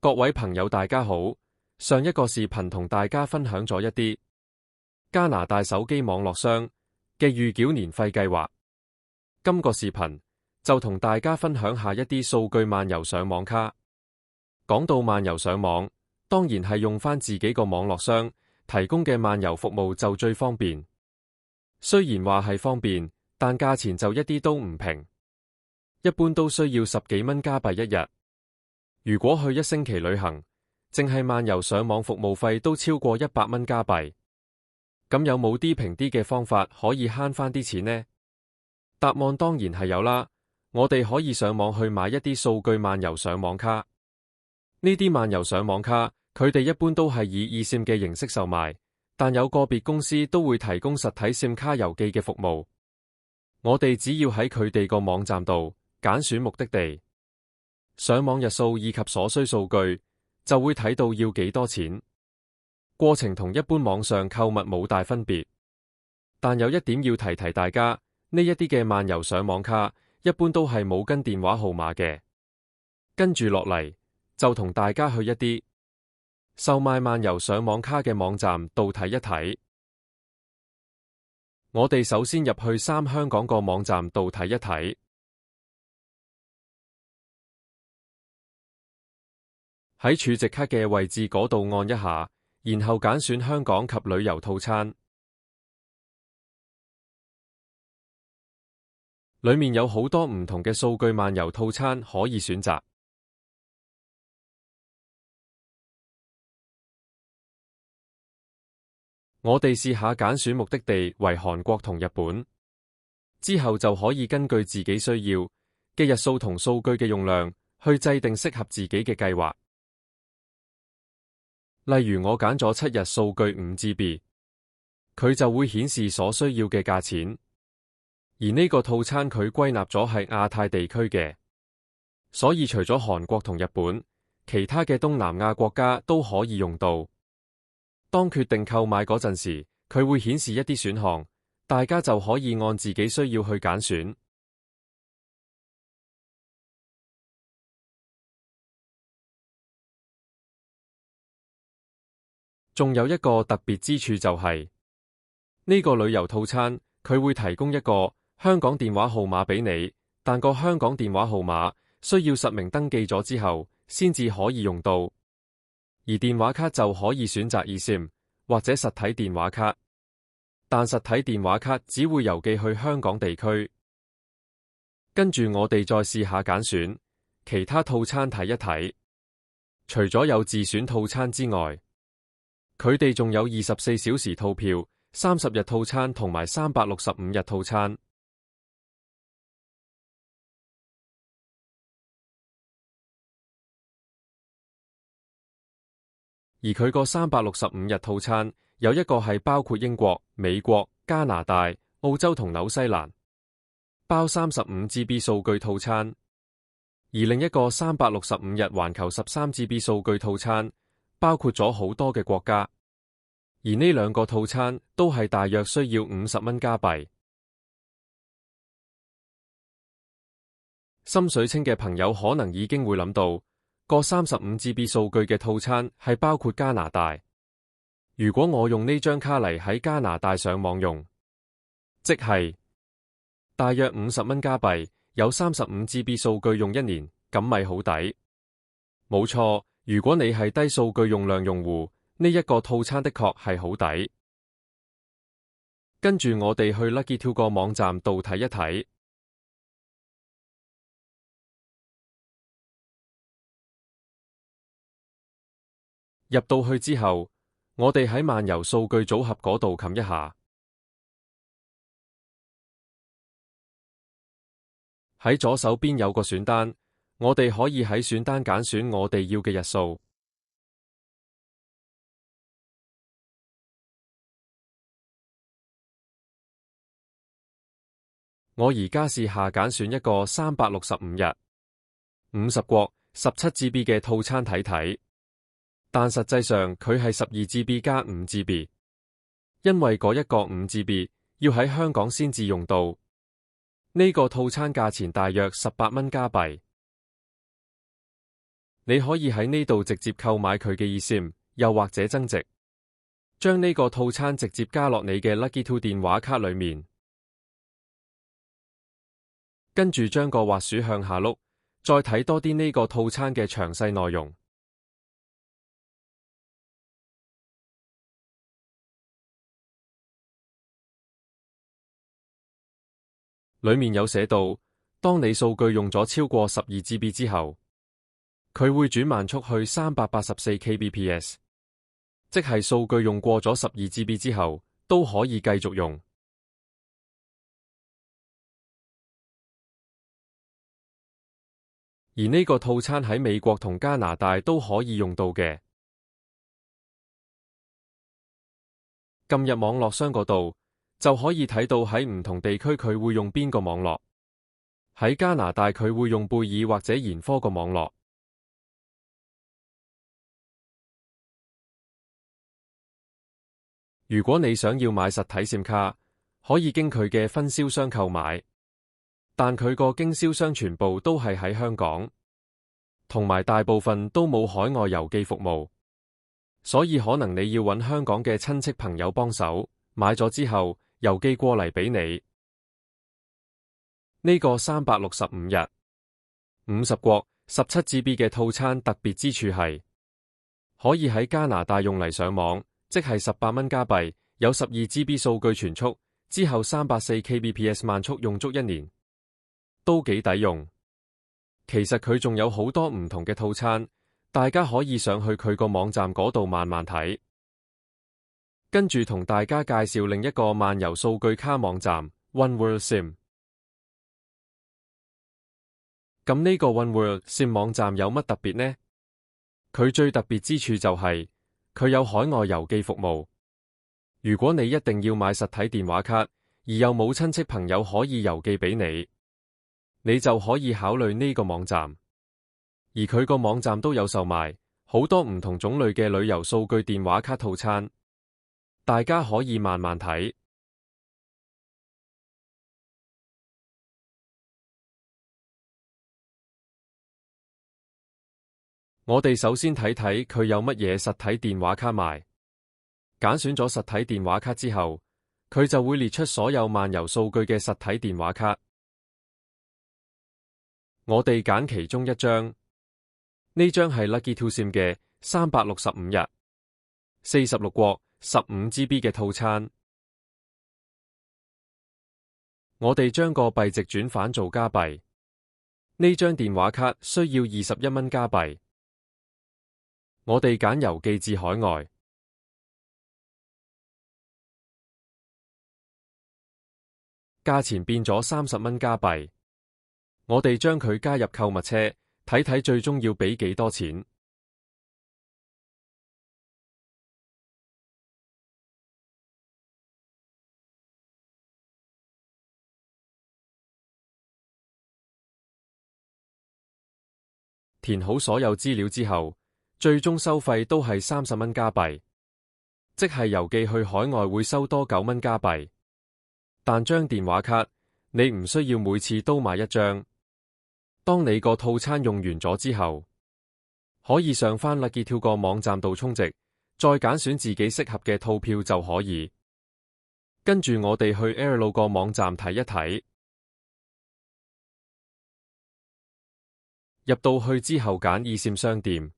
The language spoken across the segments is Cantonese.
各位朋友大家好，上一個視頻同大家分享咗一啲加拿大手機網絡商嘅預繳年費計劃。今個視頻就同大家分享下一啲數據漫遊上網卡。講到漫遊上網，當然係用返自己個網絡商提供嘅漫遊服務就最方便。雖然話係方便，但價錢就一啲都唔平，一般都需要10幾蚊加幣一日。如果去1星期旅行，淨係漫遊上網服務費都超過100蚊加幣。咁有冇啲平啲嘅方法可以慳返啲錢呢？答案當然係有啦，我哋可以上網去買一啲數據漫遊上網卡。呢啲漫遊上網卡，佢哋一般都係以eSIM嘅形式售賣，但有個別公司都會提供實體SIM卡郵寄嘅服務。我哋只要喺佢哋個網站度揀選目的地、上網日數以及所需數據，就會睇到要幾多錢。過程同一般網上購物冇大分別，但有一點要提提大家，呢一啲嘅漫遊上網卡一般都係冇跟電話號碼嘅。跟住落嚟就同大家去一啲售賣漫遊上網卡嘅網站度睇一睇。我哋首先入去香港個網站度睇一睇。喺儲值卡嘅位置嗰度按一下，然後揀選香港及旅遊套餐。裏面有好多唔同嘅數據漫遊套餐可以選擇。我哋試下揀選目的地為韓國同日本，之後就可以根據自己需要嘅日數同數據嘅用量去制定適合自己嘅計劃。例如我揀咗7日數據5GB，佢就會顯示所需要嘅價錢。而呢個套餐佢歸納咗係亞太地區嘅，所以除咗韓國同日本，其他嘅東南亞國家都可以用到。當決定購買嗰陣時，佢會顯示一啲選項，大家就可以按自己需要去揀選。仲有一個特別之處就係，呢個旅遊套餐，佢會提供一個香港電話號碼俾你，但個香港電話號碼需要實名登記咗之後先至可以用到。而電話卡就可以選擇eSIM或者實體電話卡，但實體電話卡只會郵寄去香港地區。跟住我哋再試下揀選其他套餐睇一睇。除咗有自選套餐之外，佢哋仲有24小時套票、30日套餐同埋365日套餐。而佢個365日套餐有一個係包括英國、美國、加拿大、澳洲同紐西蘭，包35GB 數據套餐；而另一個365日環球13GB 數據套餐，包括咗好多嘅國家。而呢兩個套餐都係大約需要50蚊加幣。心水清嘅朋友可能已經會諗到，個35GB 數據嘅套餐係包括加拿大。如果我用呢張卡嚟喺加拿大上網用，即係大約50蚊加幣，有35GB 數據用1年，咁咪好抵。冇錯，如果你係低數據用量用戶，呢一個套餐的確係好抵。跟住我哋去 Lucky2 個網站度睇一睇。入到去之後，我哋喺漫遊數據組合嗰度撳一下。喺左手邊有個選單，我哋可以喺選單揀選我哋要嘅日數。我而家試下揀選一個365日、50國、17GB 嘅套餐睇睇，但實際上佢係12GB 加5GB，因為嗰一個5GB 要喺香港先至用到。呢個套餐價錢大約18蚊加幣。你可以喺呢度直接購買佢嘅eSIM，又或者增值，將呢個套餐直接加落你嘅 Lucky 2電話卡裏面，跟住將個滑鼠向下碌，再睇多啲呢個套餐嘅詳細內容。裏面有寫到，當你數據用咗超過12GB 之後，佢會轉慢速去384kbps， 即係數據用過咗12GB 之後都可以繼續用。而呢個套餐喺美國同加拿大都可以用到嘅。撳入網絡商嗰度，就可以睇到喺唔同地區佢會用邊個網絡。喺加拿大佢會用貝爾或者研科個網絡。如果你想要買實體SIM卡，可以經佢嘅分銷商購買，但佢個經銷商全部都係喺香港，同埋大部分都冇海外郵寄服務，所以可能你要揾香港嘅親戚朋友幫手，買咗之後郵寄過嚟俾你。呢個365日50國17GB 嘅套餐特別之處係，可以喺加拿大用嚟上網，即係18蚊加幣，有12GB 數據傳速，之後384kbps 慢速用足1年，都幾抵用。其實佢仲有好多唔同嘅套餐，大家可以上去佢個網站嗰度慢慢睇。跟住同大家介紹另一個漫遊數據卡網站 OneWorld SIM。咁呢個 OneWorld SIM 網站有乜特別呢？佢最特別之處就係，佢有海外郵寄服務。如果你一定要買實體電話卡，而又冇親戚朋友可以郵寄俾你，你就可以考慮呢個網站。而佢個網站都有售賣好多唔同種類嘅旅遊數據電話卡套餐，大家可以慢慢睇。我哋首先睇睇佢有乜嘢實體電話卡賣。揀選咗實體電話卡之後，佢就會列出所有漫遊數據嘅實體電話卡。我哋揀其中一張，呢張係 Lucky 2 SIM 嘅365日46國 15GB 嘅套餐。我哋將個幣值轉返做加幣。呢張電話卡需要21蚊加幣。我哋揀郵寄至海外，價錢變咗30蚊加幣。我哋將佢加入購物車，睇睇最終要俾幾多錢。填好所有資料之後，最終收費都係30蚊加幣，即係郵寄去海外會收多9蚊加幣。但張電話卡你唔需要每次都買一張。當你個套餐用完咗之後，可以上返 Lucky 2個網站度充值，再揀選自己適合嘅套票就可以。跟住我哋去 Airlo 個網站睇一睇。入到去之後揀eSIM商店，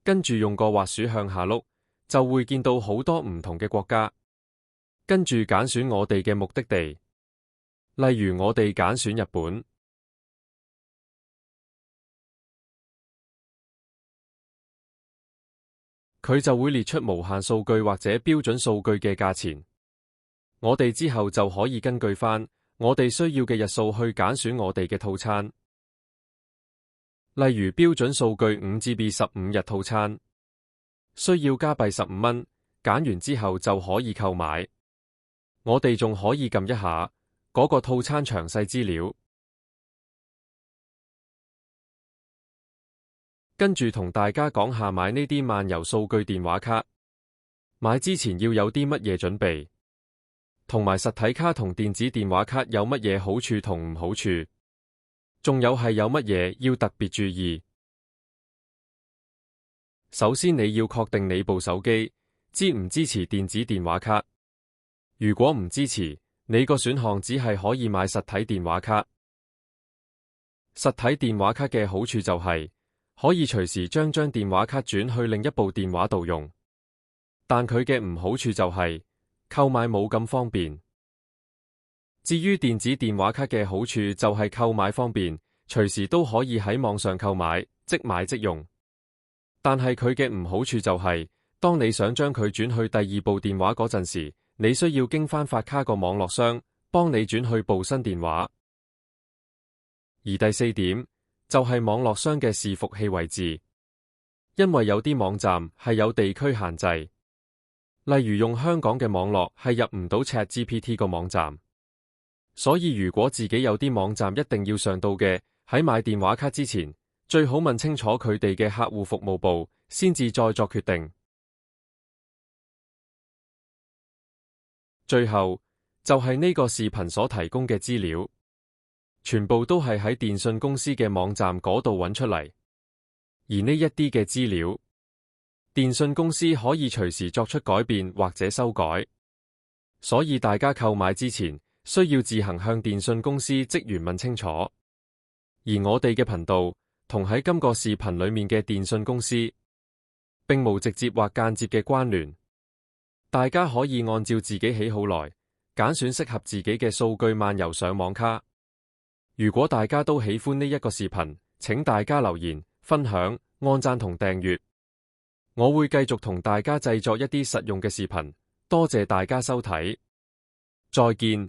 跟住用個滑鼠向下碌，就會見到好多唔同嘅國家。跟住揀選我哋嘅目的地，例如我哋揀選日本，佢就會列出無限數據或者標準數據嘅價錢。我哋之後就可以根據返我哋需要嘅日數去揀選我哋嘅套餐。例如標準數據5GB 15日套餐，需要加幣15蚊，揀完之後就可以購買。我哋仲可以撳一下嗰個套餐詳細資料，跟住同大家講下買呢啲漫遊數據電話卡，買之前要有啲乜嘢準備。同埋實體卡同電子電話卡有乜嘢好處同唔好處，仲有係有乜嘢要特別注意。首先你要確定你部手機支唔支持電子電話卡，如果唔支持，你個選項只係可以買實體電話卡。實體電話卡嘅好處就係可以隨時將電話卡轉去另一部電話度用，但佢嘅唔好處就係購買冇咁方便。至於電子電話卡嘅好處就係購買方便，隨時都可以喺網上購買，即買即用。但係佢嘅唔好處就係，當你想將佢轉去第二部電話嗰陣時，你需要經翻發卡個網絡商幫你轉去部新電話。而第四點就係網絡商嘅伺服器位置，因為有啲網站係有地區限制，例如用香港嘅網絡係入唔到 ChatGPT 個網站，所以如果自己有啲網站一定要上到嘅，喺買電話卡之前，最好問清楚佢哋嘅客戶服務部，先至再作決定。最後就係呢個視頻所提供嘅資料，全部都係喺電信公司嘅網站嗰度揾出嚟，而呢一啲嘅資料，電信公司可以隨時作出改變或者修改，所以大家購買之前需要自行向電信公司職員問清楚。而我哋嘅頻道同喺今個視頻裡面嘅電信公司並無直接或間接嘅關聯，大家可以按照自己喜好來揀選適合自己嘅數據漫遊上網卡。如果大家都喜歡呢一個視頻，請大家留言、分享、按讚同訂閱，我會繼續同大家製作一啲實用嘅視頻。多謝大家收睇，再見。